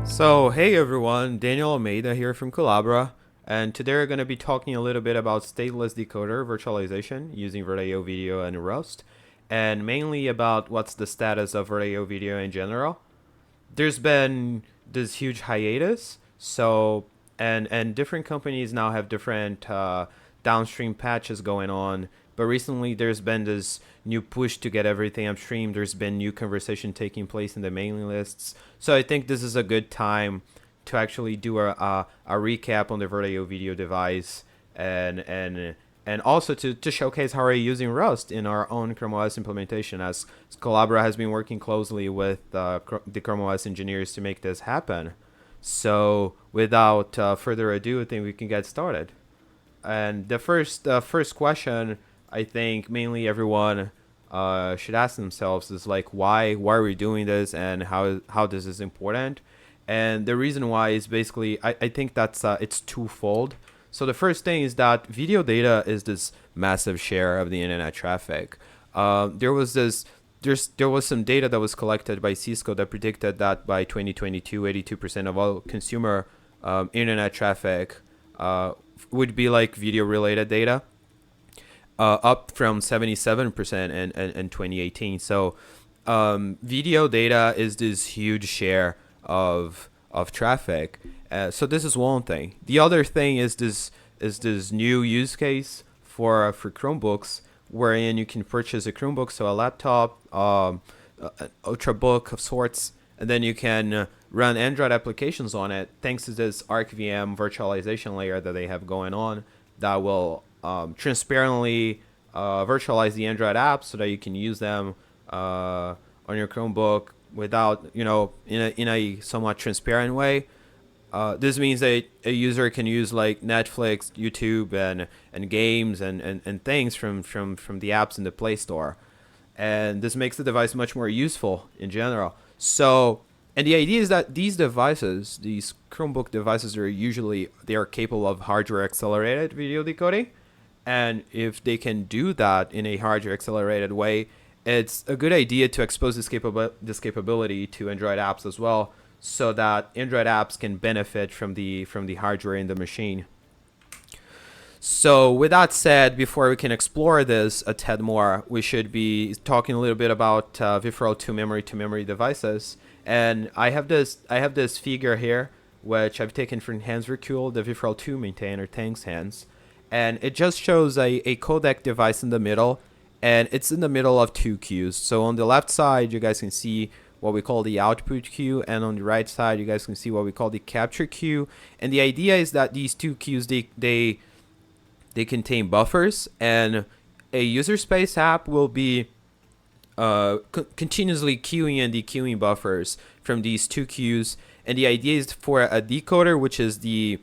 So, hey everyone, Daniel Almeida here from Collabora, and today we're going to be talking a little bit about stateless decoder virtualization using VirtIO Video and Rust, and mainly about what's the status of VirtIO Video in general. There's been this huge hiatus, so and different companies now have different downstream patches going on. But recently, there's been this new push to get everything upstream. There's been new conversation taking place in the mailing lists. So I think this is a good time to actually do a recap on the VirtIO video device and also to showcase how we're using Rust in our own Chrome OS implementation, as Collabora has been working closely with the Chrome OS engineers to make this happen. So without further ado, I think we can get started. And the first question I think mainly everyone should ask themselves is like, why are we doing this, and how this is important? And the reason why is basically I think that's it's twofold. So the first thing is that video data is this massive share of the internet traffic. There was some data that was collected by Cisco that predicted that by 2022, 82% of all consumer internet traffic would be like video related data, up from 77% in 2018. So video data is this huge share of traffic. So this is one thing. The other thing is this new use case for Chromebooks, wherein you can purchase a Chromebook, so a laptop, an ultrabook of sorts, and then you can run Android applications on it thanks to this ArcVM virtualization layer that they have going on that will transparently virtualize the Android apps so that you can use them on your Chromebook without, in a somewhat transparent way. This means that a user can use like Netflix, YouTube, and games and things from the apps in the Play Store. And this makes the device much more useful in general. So, and the idea is that these devices, these Chromebook devices, they are capable of hardware accelerated video decoding. And if they can do that in a hardware accelerated way, it's a good idea to expose this capability to Android apps as well, so that Android apps can benefit from the hardware in the machine. So with that said, before we can explore this a tad more, we should be talking a little bit about VirtIO memory-to-memory devices. And I have this figure here, which I've taken from Hans Virtual, the VirtIO maintainer, thanks Hans. And it just shows a codec device in the middle, and it's in the middle of two queues. So on the left side, you guys can see what we call the output queue, and on the right side, you guys can see what we call the capture queue. And the idea is that these two queues, they contain buffers, and a user space app will be continuously queuing and dequeuing buffers from these two queues. And the idea is for a decoder, which is the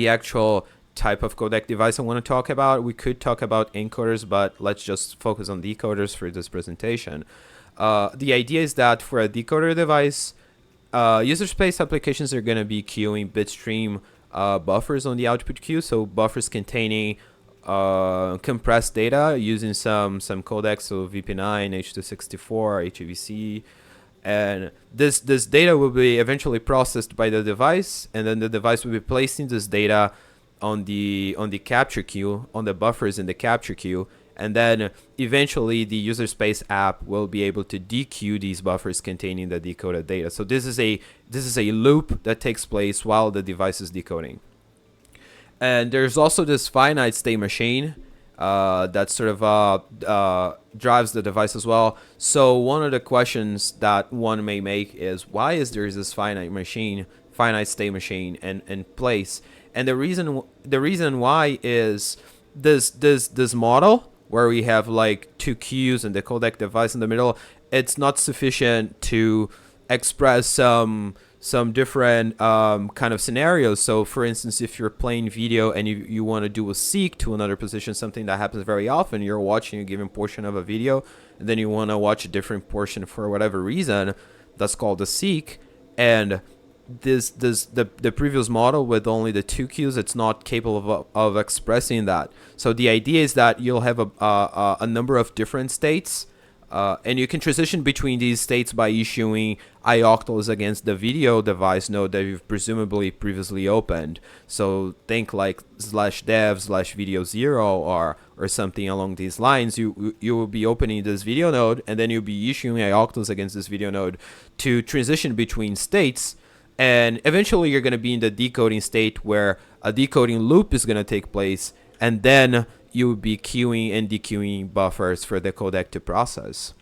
actual type of codec device I want to talk about. We could talk about encoders, but let's just focus on decoders for this presentation. The idea is that for a decoder device, user space applications are going to be queuing bitstream buffers on the output queue, so buffers containing compressed data using some codecs, so VP9, H264, HEVC, and this data will be eventually processed by the device, and then the device will be placing this data on the capture queue, on the buffers in the capture queue, and then eventually the user space app will be able to dequeue these buffers containing the decoded data. So this is a loop that takes place while the device is decoding. And there's also this finite state machine that sort of drives the device as well. So one of the questions that one may make is, why is there this finite state machine in place? And the reason why is this model where we have like two queues and the codec device in the middle. It's not sufficient to express some different kind of scenarios. So for instance, if you're playing video and you want to do a seek to another position, something that happens very often, you're watching a given portion of a video and then you want to watch a different portion for whatever reason, that's called a seek. And the previous model with only the two queues, it's not capable of expressing that. So the idea is that you'll have a number of different states And you can transition between these states by issuing ioctls against the video device node that you've presumably previously opened. So think like /dev/video0 or something along these lines. You will be opening this video node, and then you'll be issuing ioctls against this video node to transition between states. And eventually you're going to be in the decoding state where a decoding loop is going to take place, and then you will be queuing and dequeuing buffers for the codec to process.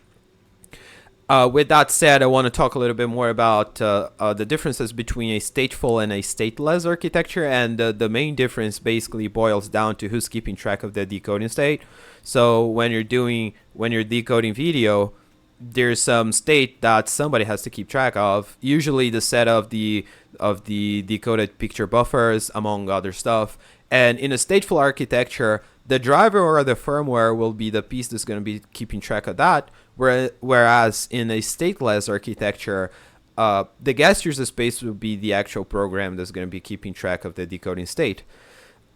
With that said, I want to talk a little bit more about the differences between a stateful and a stateless architecture, and the main difference basically boils down to who's keeping track of the decoding state. So when you're decoding video, there's some state that somebody has to keep track of, usually the set of the decoded picture buffers, among other stuff. And in a stateful architecture, the driver or the firmware will be the piece that's going to be keeping track of that, whereas in a stateless architecture, the guest user space will be the actual program that's going to be keeping track of the decoding state.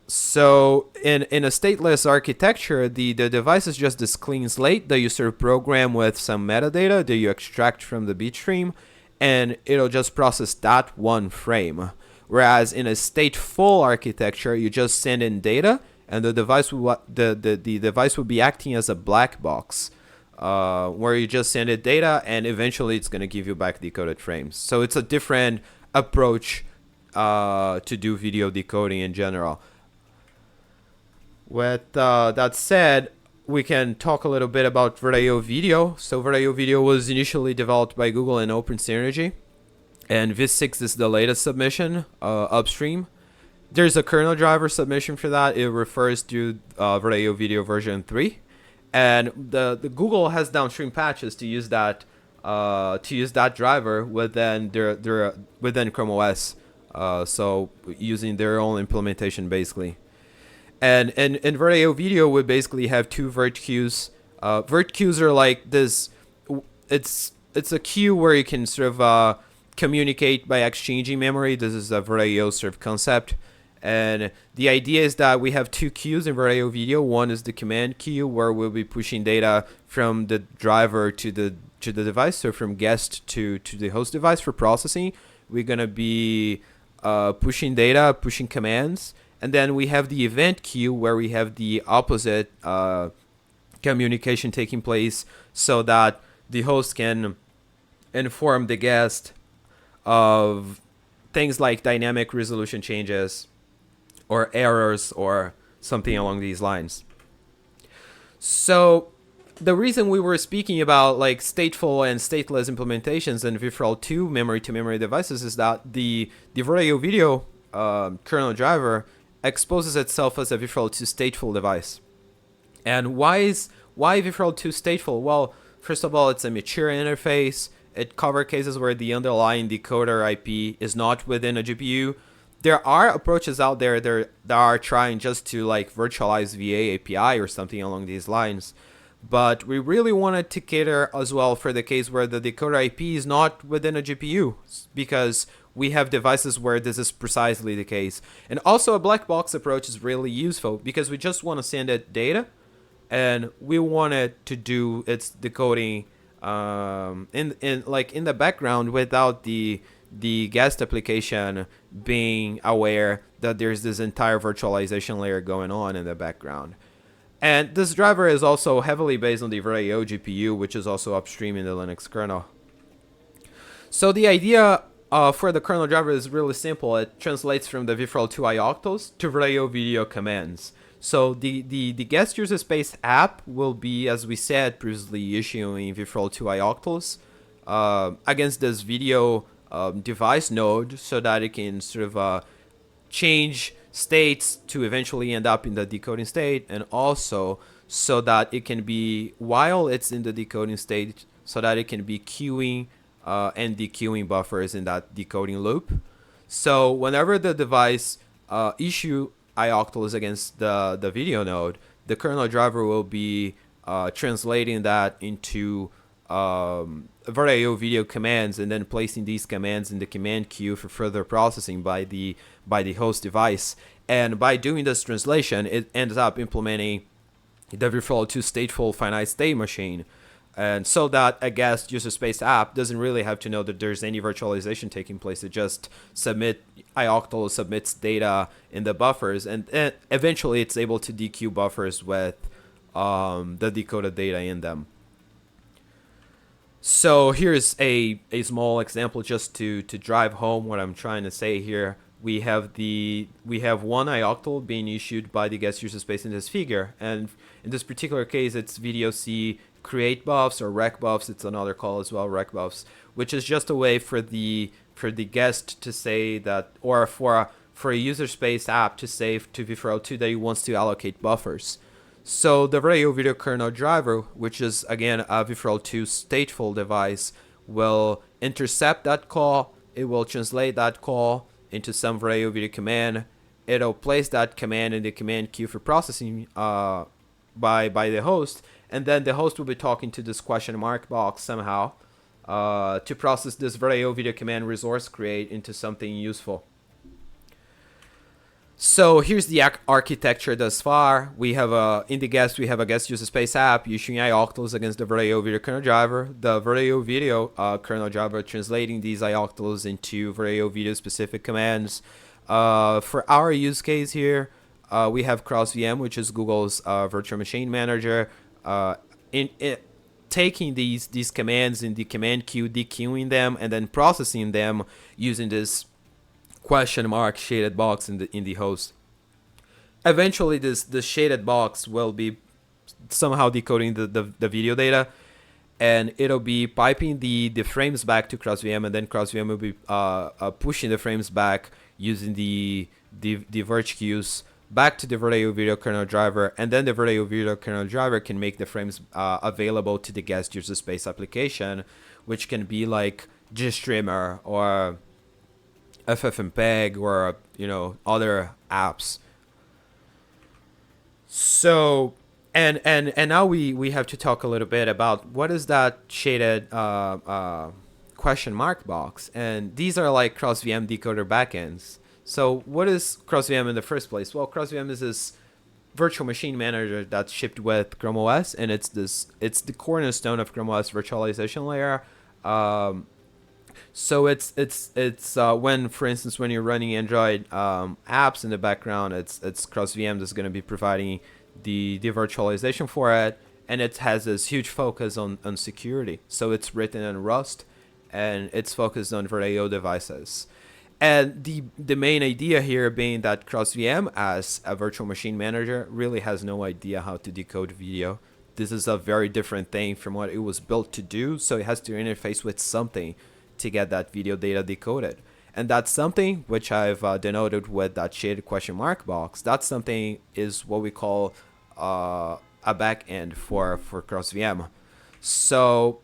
So in a stateless architecture, the device is just this clean slate that you sort of program with some metadata that you extract from the bit stream, and it'll just process that one frame. Whereas in a stateful architecture, you just send in data, and the device will be acting as a black box, where you just send it data, and eventually it's going to give you back decoded frames. So it's a different approach to do video decoding in general. With that said, we can talk a little bit about VirtIO Video. So VirtIO Video was initially developed by Google and Open Synergy, and Vis6 is the latest submission upstream. There's a kernel driver submission for that. It refers to VirtIO Video version 3, and the Google has downstream patches to use that driver within within Chrome OS. So using their own implementation basically. And VirtIO Video would basically have two vert queues. Vert queues are like this. It's a queue where you can sort of communicate by exchanging memory. This is a VirtIO sort of concept. And the idea is that we have two queues in VirtIO Video. One is the command queue, where we'll be pushing data from the driver to the device, so from guest to the host device for processing. We're gonna be pushing data, pushing commands, and then we have the event queue, where we have the opposite communication taking place, so that the host can inform the guest of things like dynamic resolution changes or errors or something along these lines. So the reason we were speaking about like stateful and stateless implementations and VirtIO 2 memory-to-memory devices is that the VirtIO Video kernel driver exposes itself as a VirtIO 2 stateful device. And why VirtIO 2 stateful? Well, first of all, it's a mature interface. It covers cases where the underlying decoder IP is not within a GPU. There are approaches out there that are trying just to like virtualize VA API or something along these lines. But we really wanted to cater as well for the case where the decoder IP is not within a GPU, because we have devices where this is precisely the case. And also a black box approach is really useful because we just want to send it data, and we want it to do its decoding in the background without the guest application being aware that there's this entire virtualization layer going on in the background. And this driver is also heavily based on the VirtIO GPU, which is also upstream in the Linux kernel. So the idea for the kernel driver is really simple. It translates from the VirtIO 2 ioctls to VirtIO Video commands. So the guest user space app will be, as we said previously, issuing VirtIO 2 ioctls against this video device node, so that it can sort of change states to eventually end up in the decoding state, and also so that it can be, while it's in the decoding state, so that it can be queuing and dequeuing buffers in that decoding loop. So whenever the device issue ioctls against the video node, the kernel driver will be translating that into VirtIO Video commands, and then placing these commands in the command queue for further processing by the host device. And by doing this translation, it ends up implementing the VirtIO 2 stateful finite state machine. And so that a guest user space app doesn't really have to know that there's any virtualization taking place. It just iOctal submits data in the buffers, and eventually it's able to dequeue buffers with the decoded data in them. So here's a small example just to drive home what I'm trying to say here. We have one iOctal being issued by the guest user space in this figure, and in this particular case, it's VDOC create buffs or rec buffs. It's another call as well, rec buffs, which is just a way for the guest to say that, or for a user space app to say to v4l2 that he wants to allocate buffers. So the VirtIO video kernel driver, which is again a v4l2 stateful device, will intercept that call. It will translate that call into some VirtIO video command. It'll place that command in the command queue for processing by the host, and then the host will be talking to this question mark box somehow to process this VirtIO video command resource create into something useful. So here's the architecture thus far. We have in the guest we have a guest user space app issuing iOctals against the VirtIO video kernel driver. The VirtIO video kernel driver translating these iOctals into VirtIO video specific commands. For our use case here, we have CrosVM, which is Google's virtual machine manager, taking these commands in the command queue, dequeuing them, and then processing them using this question mark shaded box in the host. Eventually, this shaded box will be somehow decoding the video data, and it'll be piping the frames back to CrosVM, and then CrosVM will be pushing the frames back using the virtue queues back to the VirtIO video kernel driver, and then the VirtIO video kernel driver can make the frames available to the guest user space application, which can be like GStreamer or FFmpeg or other apps. So and now we have to talk a little bit about what is that shaded question mark box, and these are like CrosVM decoder backends. So what is CrosVM in the first place? Well, CrosVM is this virtual machine manager that's shipped with Chrome OS, and it's the cornerstone of Chrome OS virtualization layer. So it's when, for instance, when you're running Android apps in the background, it's CrosVM that's going to be providing the virtualization for it, and it has this huge focus on security. So it's written in Rust, and it's focused on VirtIO devices. And the main idea here being that CrosVM as a virtual machine manager really has no idea how to decode video. This is a very different thing from what it was built to do, so it has to interface with something to get that video data decoded. And that's something which I've denoted with that shaded question mark box. That something is what we call a backend for CrosVM. So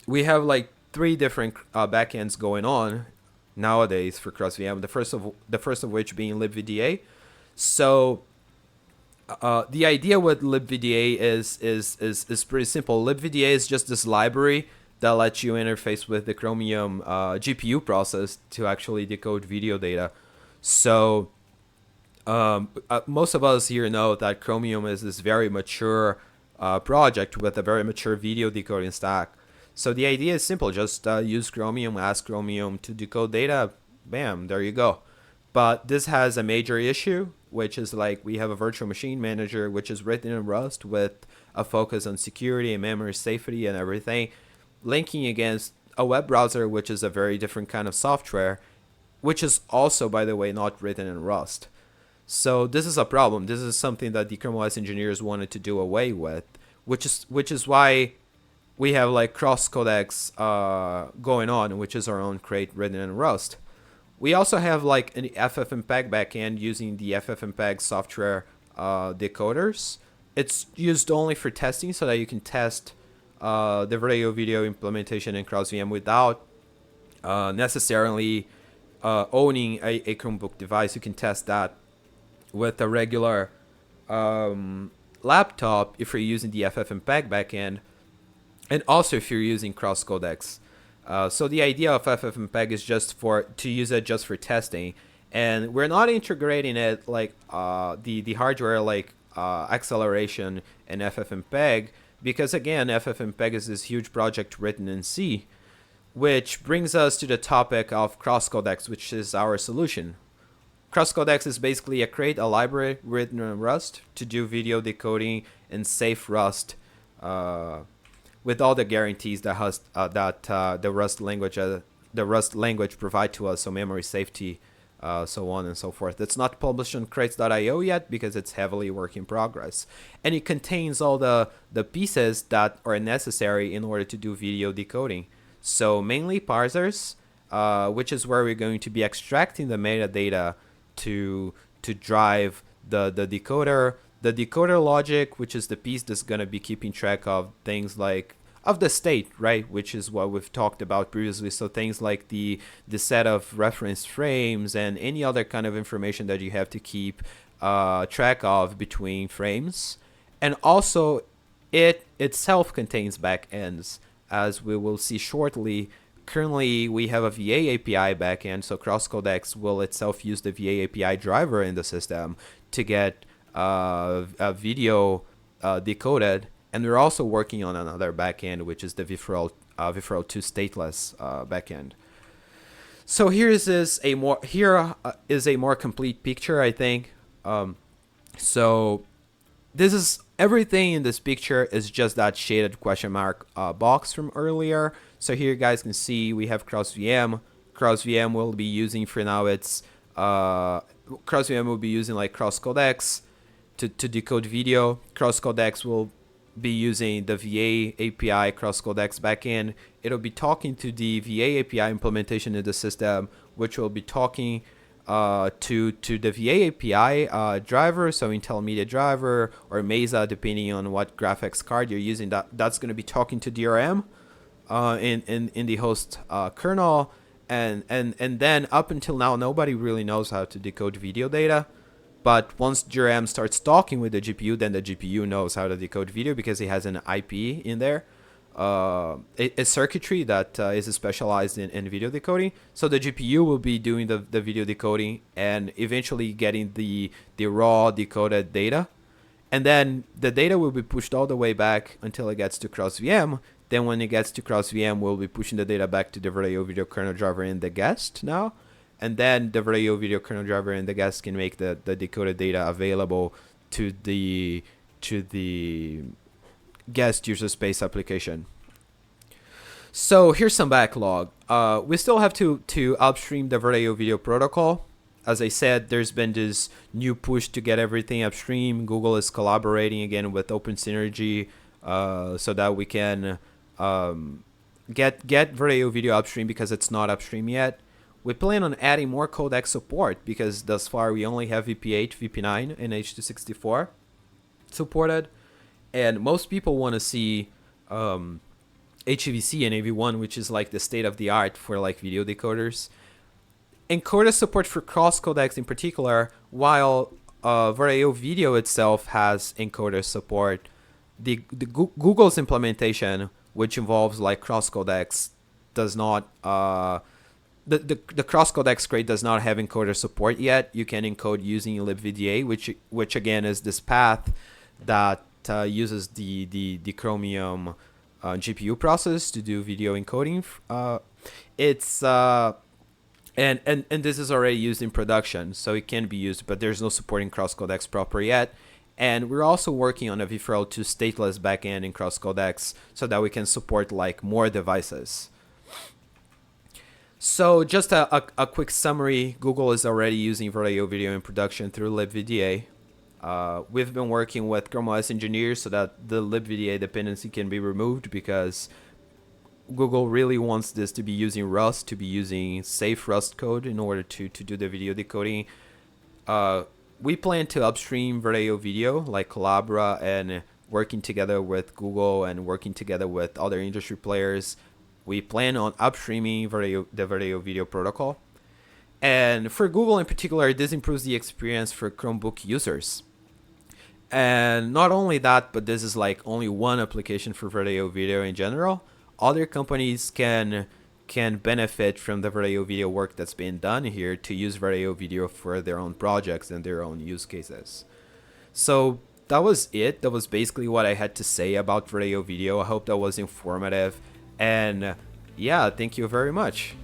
we have like 3 different backends going on nowadays for CrosVM. The first of which being libVDA. So the idea with libVDA is pretty simple. libVDA is just this library that lets you interface with the Chromium GPU process to actually decode video data. So most of us here know that Chromium is this very mature project with a very mature video decoding stack. So the idea is simple. Just use Chromium, ask Chromium to decode data. Bam, there you go. But this has a major issue, which is like we have a virtual machine manager which is written in Rust with a focus on security and memory safety and everything, linking against a web browser, which is a very different kind of software, which is also, by the way, not written in Rust. So this is a problem. This is something that the Chrome OS engineers wanted to do away with, which is why we have like CrossCodex going on, which is our own crate written in Rust. We also have like an FFmpeg backend using the FFmpeg software decoders. It's used only for testing so that you can test the VirtIO video implementation in CrosVM without necessarily owning a Chromebook device. You can test that with a regular laptop if you're using the FFmpeg backend, and also if you're using cros-codecs. So the idea of FFmpeg is just to use it just for testing, and we're not integrating it like the hardware like acceleration and FFmpeg, because again, FFmpeg is this huge project written in C, which brings us to the topic of CrossCodex, which is our solution. CrossCodex is basically a library written in Rust to do video decoding in safe Rust, with all the guarantees that the Rust language provide to us, so memory safety, so on and so forth. It's not published on crates.io yet because it's heavily work in progress, and it contains all the pieces that are necessary in order to do video decoding. So mainly parsers, which is where we're going to be extracting the metadata to drive the decoder. The decoder logic, which is the piece that's going to be keeping track of things like of the state, right? Which is what we've talked about previously. So things like the set of reference frames and any other kind of information that you have to keep track of between frames. And also, it itself contains backends, as we will see shortly. Currently, we have a VA API backend, so CrossCodex will itself use the VA API driver in the system to get a video decoded. And we're also working on another backend, which is the virtual 2 stateless backend. So here is a more complete picture, I think. So this is everything in this picture is just that shaded question mark box from earlier. So here you guys can see we have CrosVM. CrosVM will be using for now CrosVM will be using like CrosCodecs to decode video. CrossCodex will be using the VA API CrossCodex backend. It'll be talking to the VA API implementation in the system, which will be talking to the VA API driver, so Intel Media Driver or Mesa, depending on what graphics card you're using. That's going to be talking to DRM in the host kernel, and then up until now, nobody really knows how to decode video data. But once DRM starts talking with the GPU, then the GPU knows how to decode video because it has an IP in there, a circuitry that is specialized in video decoding. So the GPU will be doing the video decoding and eventually getting the raw decoded data. And then the data will be pushed all the way back until it gets to CrossVM. Then when it gets to CrossVM, we'll be pushing the data back to the VirtIO video kernel driver in the guest now. And then the VirtIO video kernel driver and the guest can make the decoded data available to the guest user space application. So here's some backlog. We still have to upstream the VirtIO video protocol. As I said, there's been this new push to get everything upstream. Google is collaborating again with Open Synergy so that we can get VirtIO video upstream because it's not upstream yet. We plan on adding more codec support because thus far we only have VP8, VP9, and H.264 supported. And most people want to see HEVC and AV1, which is like the state of the art for like video decoders. Encoder support for CrossCodecs in particular, while VirtIO video itself has encoder support. The Google's implementation, which involves like CrossCodecs, does not the CrossCodex crate does not have encoder support yet. You can encode using libVDA, which again is this path that uses the Chromium GPU process to do video encoding. And this is already used in production, so it can be used, but there's no support in CrossCodecs proper yet. And we're also working on a virtual 2 stateless backend in CrossCodecs so that we can support like more devices. So just a quick summary, Google is already using VirtIO video in production through libVDA. We've been working with Chrome OS engineers so that the libVDA dependency can be removed because Google really wants this to be using Rust, to be using safe Rust code in order to do the video decoding. We plan to upstream VirtIO video like Collabora and working together with Google and working together with other industry players. We plan on upstreaming the VirtIO video protocol. And for Google in particular, this improves the experience for Chromebook users. And not only that, but this is like only one application for VirtIO video in general. Other companies can benefit from the VirtIO video work that's been done here to use VirtIO video for their own projects and their own use cases. So that was it. That was basically what I had to say about VirtIO Video. I hope that was informative. And yeah, thank you very much.